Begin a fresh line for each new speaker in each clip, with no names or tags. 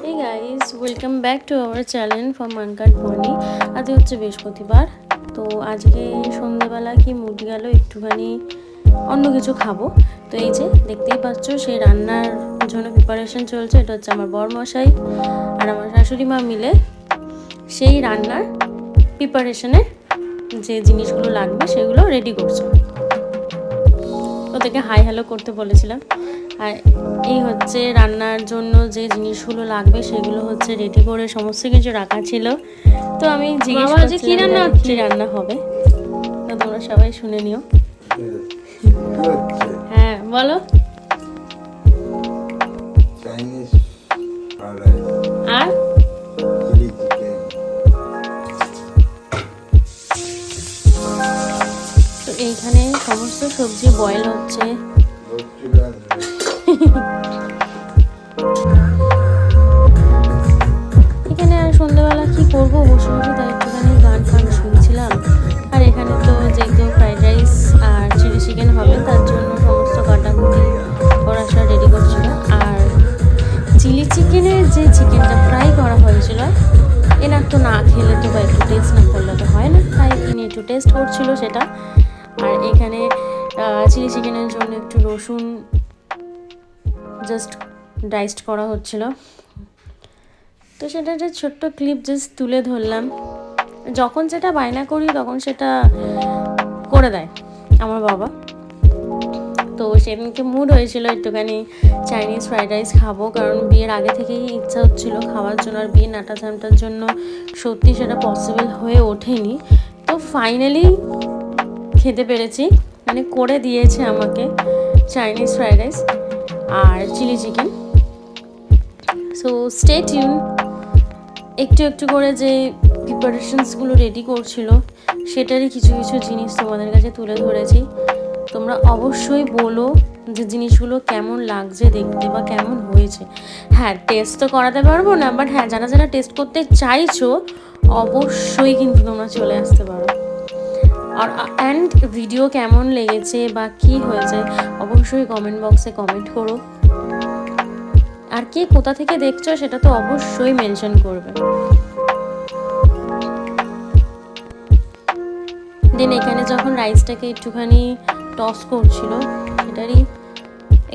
Hey guys, welcome back to our channel from Uncut Bonnie. আজ হচ্ছে বৃহস্পতিবার, তো আজকে সন্ধ্যাবেলা কি মুড গেল একটুখানি অন্য কিছু খাবো। তো এই যে দেখতেই পাচ্ছ সেই রান্নার জন্য প্রিপারেশন চলছে। এটা হচ্ছে আমার বরমশাই আর আমার শাশুড়ি মা মিলে সেই রান্নার প্রিপারেশনে যে জিনিসগুলো লাগবে সেগুলো রেডি করছে। ওদেরকে হাই হ্যালো করতে বলেছিলাম। আর এই হচ্ছে রান্নার জন্য যে জিনিসগুলো লাগবে সেগুলো হচ্ছে রেডি করে সমস্ত কিছু রাখা ছিল। তো আমি জিজ্ঞেস করছিলাম কি রান্না হবে, তো তোমরা সবাই শুনে নিও। হ্যাঁ বলো। আর তো এইখানে সমস্ত সবজি বয়েল হচ্ছে। এখানে আর সন্ধ্যাবেলা কি করবো, বসে বসে তাই একটুখানি গান ফান শুনছিলাম। আর এখানে তো যেহেতু ফ্রাইড রাইস আর চিলি চিকেন হবে তার জন্য সমস্ত কাটাকুটি করাশা রেডি করছিল। আর চিলি চিকেনের যে চিকেনটা ফ্রাই করা হয়েছিল এনার তো না খেলে তো বা একটু টেস্ট না করলে তো হয় না, তাই তিনি একটু টেস্ট করছিল সেটা। আর এখানে চিলি চিকেনের জন্য একটু রসুন জাস্ট ডাইসড করা হচ্ছিল। তো সেটা একটা ছোট্ট ক্লিপ জাস্ট তুলে ধরলাম। যখন যেটা বায়না করি তখন সেটা করে দেয় আমার বাবা। তো সেদিনকে মুড হয়েছিল একটুখানি চাইনিজ ফ্রাইড রাইস খাবো, কারণ বিয়ের আগে থেকেই ইচ্ছা হচ্ছিলো খাওয়ার জন্য। আর বিয়ে নাটা ঝামটার জন্য সত্যি সেটা পসিবল হয়ে ওঠেনি। তো ফাইনালি খেতে পেরেছি, মানে করে দিয়েছে আমাকে চাইনিজ ফ্রাইড রাইস আর chilli chicken. So stay tune. একটু একটু করে যে প্রিপারেশনসগুলো রেডি করছিল সেটারই কিছু কিছু জিনিস তোমাদের কাছে তুলে ধরেছি। তোমরা অবশ্যই বলো যে জিনিসগুলো কেমন লাগছে দেখতে বা কেমন হয়েছে। হ্যাঁ, টেস্ট তো করাতে পারবো না, বাট হ্যাঁ যারা যারা টেস্ট করতে চাইছো অবশ্যই কিন্তু তোমরা চলে আসতে পারো। আর অ্যান্ড ভিডিও কেমন লেগেছে বা কী হয়েছে অবশ্যই কমেন্ট বক্সে কমেন্ট করো। আর কে কোথা থেকে দেখছো সেটা তো অবশ্যই মেনশন করবে। দেন এখানে যখন রাইসটাকে একটুখানি টস করছিল সেটারই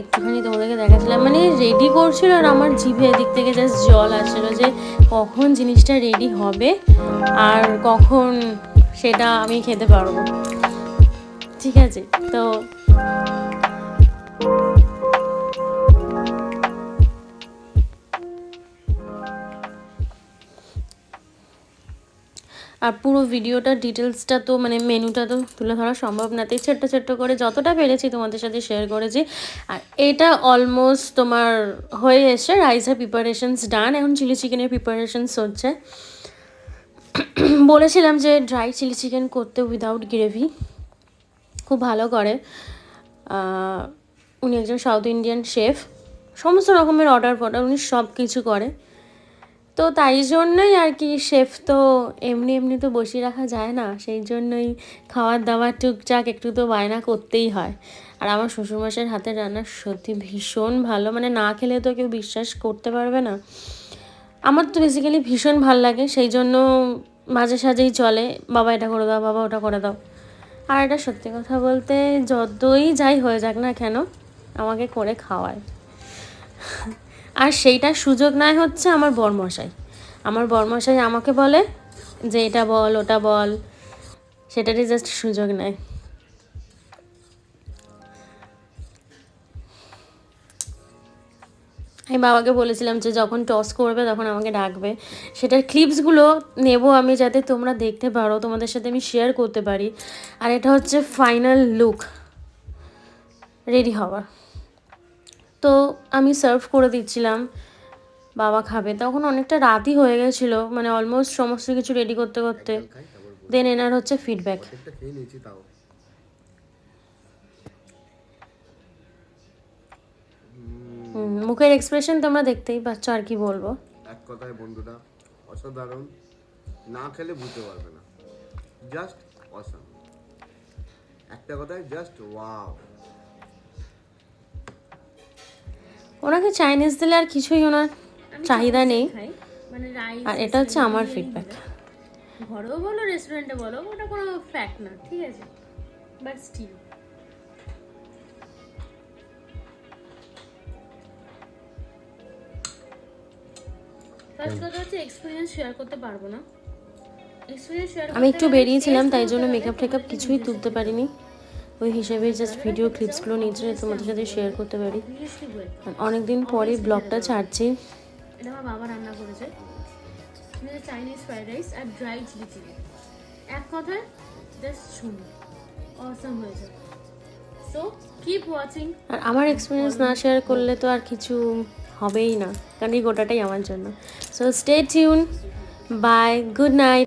একটুখানি তোমাদেরকে দেখাচ্ছিলাম, মানে রেডি করছিল আর আমার জিভে এদিক থেকে জাস্ট জল আসছিল যে কখন জিনিসটা রেডি হবে আর কখন সেটা আমি খেতে পারবো। ঠিক আছে, তো আর পুরো ভিডিওটার ডিটেলসটা তো মানে মেনুটা তো তুলে ধরা সম্ভব না, তাই ছোট্ট ছোট্ট করে যতটা পেরেছি তোমাদের সাথে শেয়ার করেছি। আর এটা অলমোস্ট তোমার হয়ে এসছে, রাইসের প্রিপারেশনস ডান, এখন চিলি চিকেনের প্রিপারেশনস হচ্ছে। বলেছিলাম যে ড্রাই চিলি চিকেন করতে উইদাউট গ্রেভি খুব ভালো করে। উনি একজন সাউথ ইন্ডিয়ান শেফ, সমস্ত রকমের অর্ডার উনি সব কিছু করে। তো তাই জন্যই আর কি, শেফ তো এমনি এমনি তো বসিয়ে রাখা যায় না, সেই জন্যই খাওয়ার দাওয়ার টুকটাক একটু তো বায়না করতেই হয়। আর আমার শ্বশুরমশাইয়ের হাতের রান্না সত্যি ভীষণ ভালো, মানে না খেলে তো কেউ বিশ্বাস করতে পারবে না। আমার তো বেসিক্যালি ভীষণ ভাল লাগে, সেই জন্য মাঝে সাঝেই চলে বাবা এটা করে দাও, বাবা ওটা করে দাও। আর এটা সত্যি কথা বলতে যতই যাই হয়ে যাক না কেন আমাকে করে খাওয়ায়। আর সেইটার সুযোগ নেয় হচ্ছে আমার বরমশাই। আমার বরমশাই আমাকে বলে যে এটা বল ওটা বল, সেটারই জাস্ট সুযোগ নেয়। আমি বাবাকে বলেছিলাম যে যখন টস করবে তখন আমাকে ডাকবে, সেটার ক্লিপসগুলো নেব আমি যাতে তোমরা দেখতে পারো, তোমাদের সাথে আমি শেয়ার করতে পারি। আর এটা হচ্ছে ফাইনাল লুক রেডি হওয়ার। তো আমি সার্ভ করে দিচ্ছিলাম, বাবা খাবে, তখন অনেকটা রাতই হয়ে গেছিলো, মানে অলমোস্ট সমস্ত কিছু রেডি করতে করতে। দেন এনার হচ্ছে ফিডব্যাক। মুখের এক্সপ্রেশন তোমরা দেখতেই পাচ্ছ, আর কি বলবো।
এক কথায় বন্ধুরা অসাধারণ, না খেলে বুঝতে পারবে না, জাস্ট অসাম, একটা কথায় জাস্ট ওয়াও।
ওনাকে চাইনিজ দিলে আর কিছুই ওনার চাহিদা নেই।
খাই মানে রাইস।
আর এটা হচ্ছে আমার ফিডব্যাক।
ঘরেও বলো রেস্টুরেন্টে বলো, ওটা কোনো ফ্যাক্ট না, ঠিক আছে, বাট স্টিল ফার্স্ট কথা হচ্ছে এক্সপিরিয়েন্স শেয়ার করতে পারবো না। এক্সপিরিয়েন্স শেয়ার
আমি একটু বেরিয়েছিলাম, তাই জন্য মেকআপ টেকআপ কিছুই তুলতে পারিনি। ওই হিসেবে জাস্ট ভিডিও ক্লিপসগুলো নিচে তোমাদের সাথে শেয়ার করতে পারি। অনেকদিন পরে ব্লগটা ছাড়ছি।
এটা আমার বাবা রান্না করেছে, চাইনিজ ফ্রাইড রাইস আর ড্রাই চিলি চিলি। এক কথায় জাস্ট শুনুন, অসাম হয়েছে। So keep watching.
আর আমার এক্সপিরিয়েন্স না শেয়ার করলে তো আর কিছু হবেই না, কারণ এই গোটাটাই আমার জন্য। So stay tune, bye, good night.